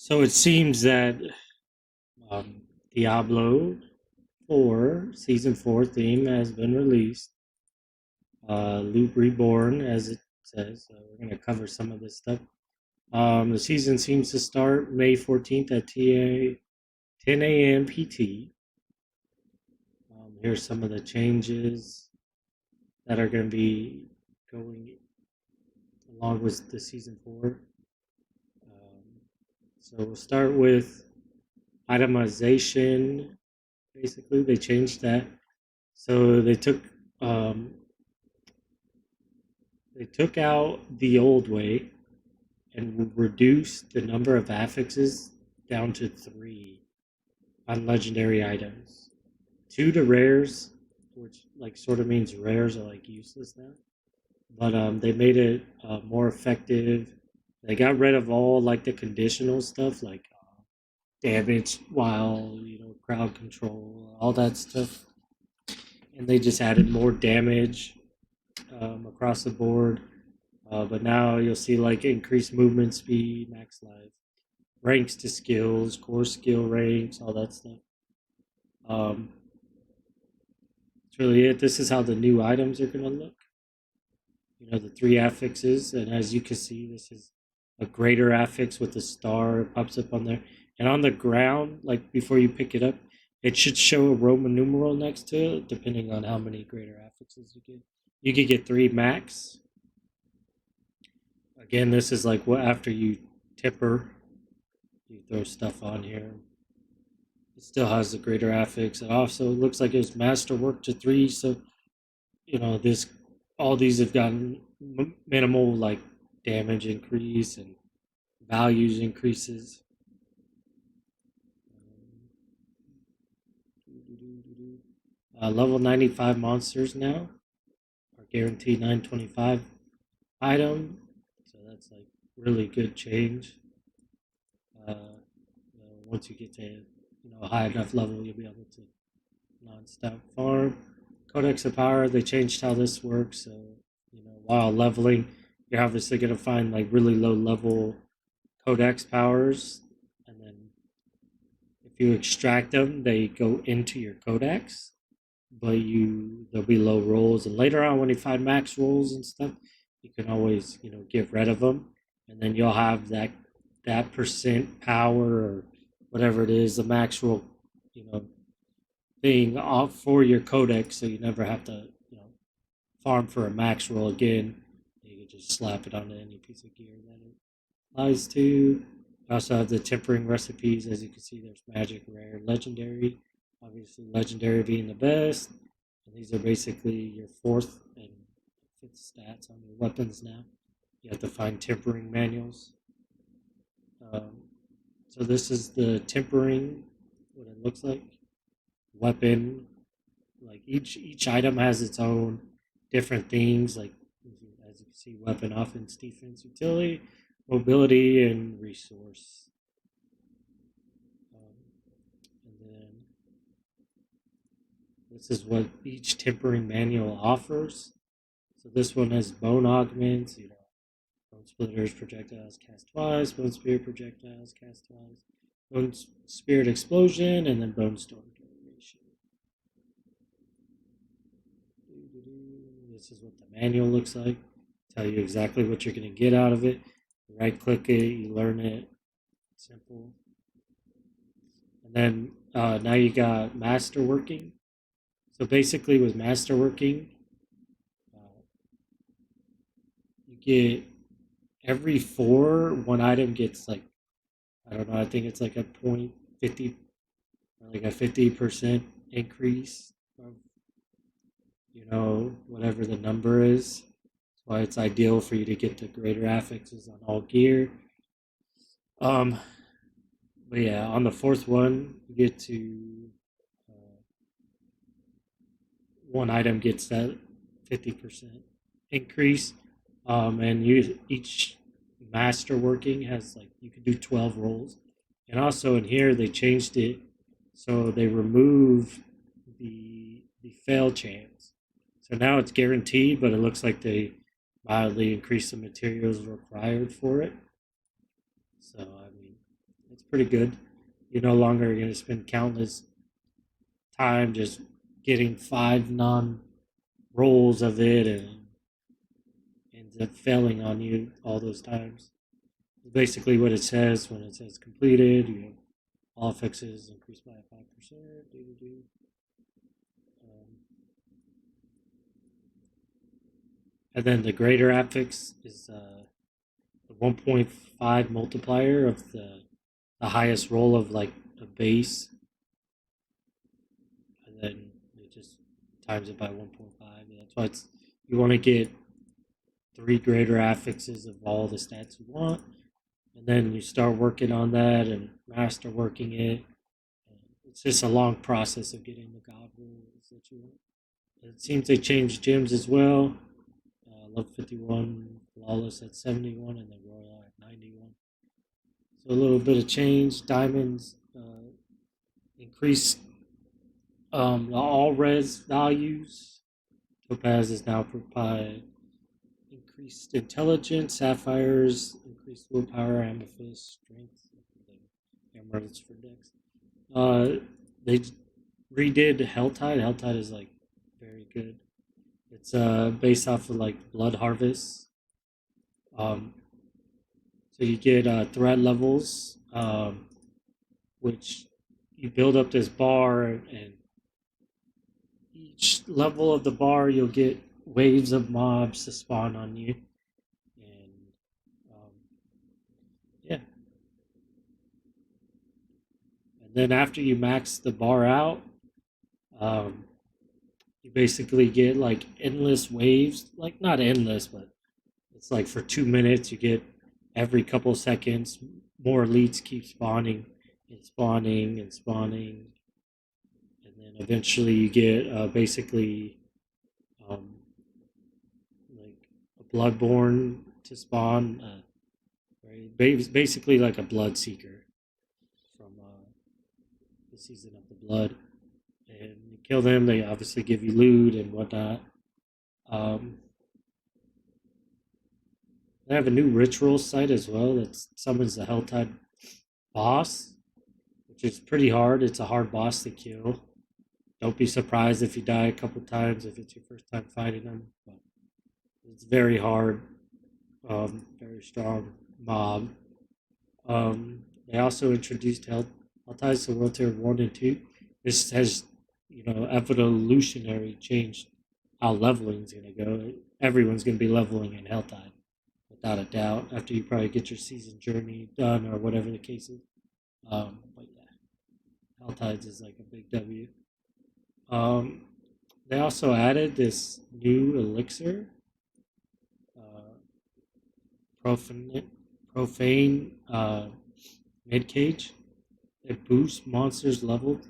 So it seems that um, Diablo 4 Season 4 theme has been released. Loop Reborn, as it says. So we're going to cover some of this stuff. The season seems to start May 14th at 10 a.m. PT. Here's some of the changes that are going to be going along with the Season 4. Um, so we'll start with itemization. Basically, they changed that. So um, they took out the old way and reduced the number of affixes down to 3 on legendary items. 2 to rares, which like sort of means rares are like useless now. But they made it more effective. They got rid of all like the conditional stuff like damage while crowd control, all that stuff, and they just added more damage across the board. But now you'll see like increased movement speed, max life, ranks to skills, core skill ranks, all that stuff. Um, that's really it. This is how the new items are going to look. The 3 affixes, and as you can see, this is a greater affix with a star. It pops up on there, and on the ground, like before you pick it up, it should show a Roman numeral next to it, depending on how many greater affixes you get. You could get 3 max. Again, this is like what after you tipper, you throw stuff on here. It still has the greater affix. It also looks like it's masterwork to 3, so this all these have gotten minimal like damage increase and values increases. Level 95 monsters now are guaranteed 925 item, so that's like really good change. Once you get to a high enough level, you'll be able to non-stop farm. Codex of Power, they changed how this works. So, while leveling, you're obviously going to find like really low level Codex powers. And then if you extract them, they go into your Codex. But there'll be low rolls. And later on, when you find max rolls and stuff, you can always, get rid of them. And then you'll have that percent power or whatever it is, the max roll, you know, thing off for your codex, so you never have to farm for a max roll again. You can just slap it onto any piece of gear that it applies to. You also have the tempering recipes. As you can see, there's magic, rare, legendary. Obviously, legendary being the best. And these are basically your 4th and 5th stats on your weapons now. You have to find tempering manuals. Um, so this is the tempering, what it looks like. Weapon, like each item has its own different things, like as you can see, weapon, offense, defense, utility, mobility, and resource. And then this is what each tempering manual offers. So this one has bone augments, bone splitters, projectiles cast twice, bone spirit projectiles cast twice, bone spirit explosion, and then bone storm duration. This is what the manual looks like. Tell you exactly what you're going to get out of it. You right click it, you learn it. Simple. And then now you got masterworking. So basically, with masterworking, you get every 4, one item gets like, I don't know, I think it's like a 0.50, like a 50% increase of whatever the number is. That's why it's ideal for you to get the greater affixes on all gear. Um, but yeah, on the 4th one, you get to one item gets that 50% increase, and each master working has like you can do 12 rolls, and also in here they changed it so they remove the fail chance. So now it's guaranteed, but it looks like they mildly increased the materials required for it. So I mean, It's pretty good. You're no longer going to spend countless time just getting 5 non rolls of it and ends up failing on you all those times. Basically, what it says when it says completed, you have all fixes increased by 5%. Um, and then the greater affix is the 1.5 multiplier of the highest roll of like a base, and then it just times it by 1.5. Yeah, that's why you want to get 3 greater affixes of all the stats you want, and then you start working on that and master working it. It's just a long process of getting the god rules that you want. It seems they changed gyms as well. Level 51, Flawless at 71, and then Royal at 91. So a little bit of change. Diamonds increased the all res values. Topaz is now by increased intelligence. Sapphires increased willpower. Amethyst strength. Emeralds for dex. They redid Helltide. Helltide is like very good. It's based off of like Blood Harvest. Um, so you get threat levels, which you build up this bar, and each level of the bar you'll get waves of mobs to spawn on you, and yeah. And then after you max the bar out, um, you basically get like endless waves, like not endless, but it's like for 2 minutes you get every couple seconds more elites keep spawning and spawning and spawning, and then eventually you get basically um, like a bloodborne to spawn, right? Basically like a blood seeker from the season of the blood, and you kill them. They obviously give you loot and whatnot. Um, they have a new ritual site as well that summons the Helltide boss, which is pretty hard. It's a hard boss to kill. Don't be surprised if you die a couple times if it's your first time fighting them. But it's very hard, very strong mob. They also introduced Helltides to World Tier 1 and 2. This has, evolutionary changed how leveling is going to go. Everyone's going to be leveling in Helltide, without a doubt, after you probably get your season journey done or whatever the case is. But yeah, Helltides is like a big W. Um, they also added this new elixir, uh, profane mid cage. It boosts monsters level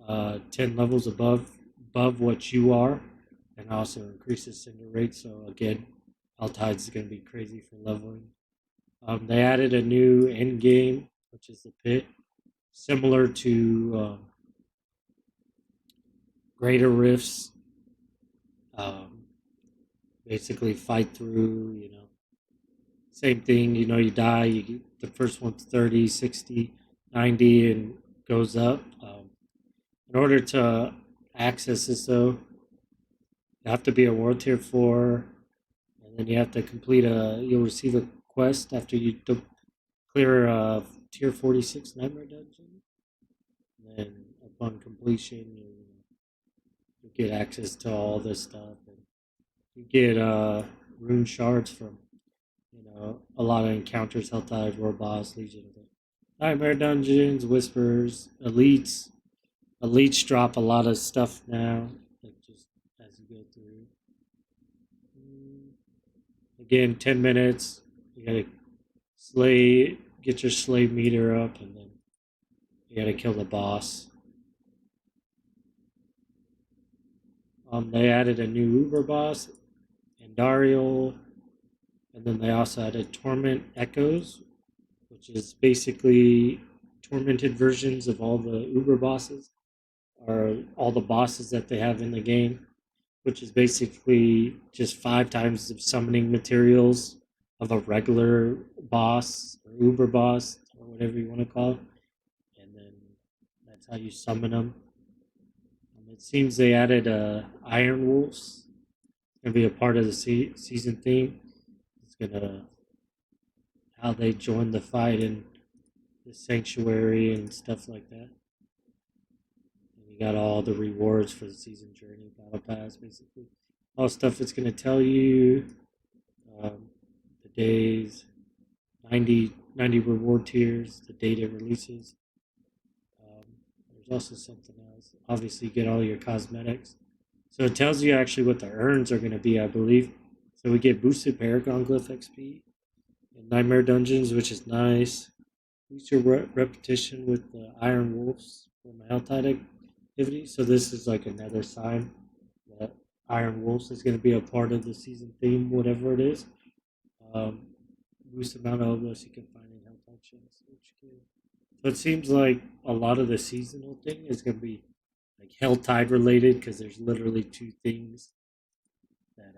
10 levels above what you are, and also increases cinder rate. So again, Helltides is going to be crazy for leveling. They added a new end game, which is the pit, similar to Greater Rifts. Um, Basically, fight through. Same thing. You die. You get the first one's 30, 60, 90, and goes up. In order to access this, though, you have to be a World Tier 4, and then you have to complete you'll receive a quest after you clear a Tier 46 Nightmare Dungeon. And then upon completion, you get access to all this stuff. And you get rune shards from, a lot of encounters, Helltide, War Boss, Legion of the Nightmare Dungeons, Whispers, Elites. Elites drop a lot of stuff now, like just as you go through. Again, 10 minutes. You gotta get your slave meter up, and then you gotta kill the boss. They added a new Uber boss, Andariel, and then they also added Torment Echoes, which is basically tormented versions of all the Uber bosses, or all the bosses that they have in the game, which is basically just 5 times the summoning materials of a regular boss or Uber boss or whatever you want to call it, and then that's how you summon them. It seems they added Iron Wolves. It's gonna be a part of the season theme. It's gonna how they join the fight in the sanctuary and stuff like that. And you got all the rewards for the season journey battle pass, basically. All stuff it's gonna tell you. The days, 90 reward tiers, the date it releases. Um, there's also something else. Obviously, you get all your cosmetics. So it tells you actually what the earns are going to be, I believe. So we get boosted Paragon Glyph XP and Nightmare Dungeons, which is nice. Boost your repetition with the Iron Wolves from Helltide activity. So this is like another sign that Iron Wolves is going to be a part of the season theme, whatever it is. Um, Boost amount of obelisk you can find in Helltide chests. So it seems like a lot of the seasonal thing is going to be like Helltide related because there's literally two things that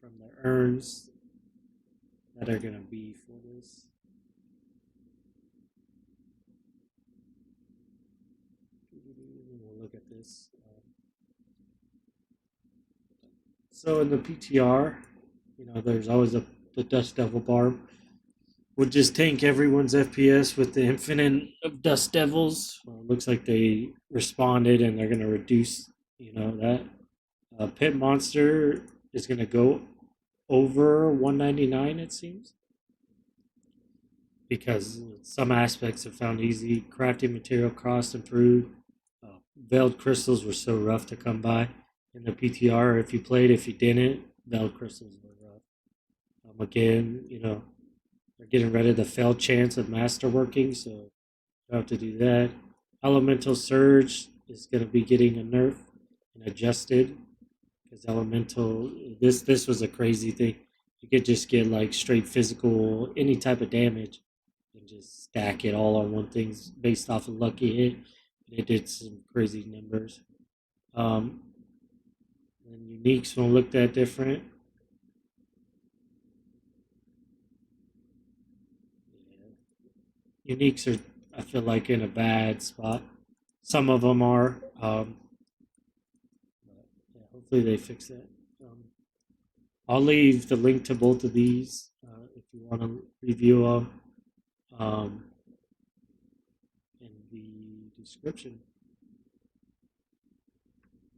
from the urns that are going to be for this. We'll look at this. So in the PTR, there's always the Dust Devil Barb. Would just tank everyone's FPS with the infinite of Dust Devils. Well, it looks like they responded and they're going to reduce, that. Pit Monster is going to go over 199, it seems. Because some aspects have found easy. Crafting material cost improved. Veiled crystals were so rough to come by in the PTR. If you played, if you didn't, veiled crystals were rough. Again, they're getting rid of the failed chance of masterworking, so you don't have to do that. Elemental Surge is going to be getting a nerf and adjusted because elemental. This was a crazy thing. You could just get like straight physical, any type of damage, and just stack it all on one thing based off a lucky hit. And it did some crazy numbers. And uniques won't look that different. Uniques are, I feel like, in a bad spot. Some of them are. But yeah, hopefully they fix that. I'll leave the link to both of these if you want to review them in the description.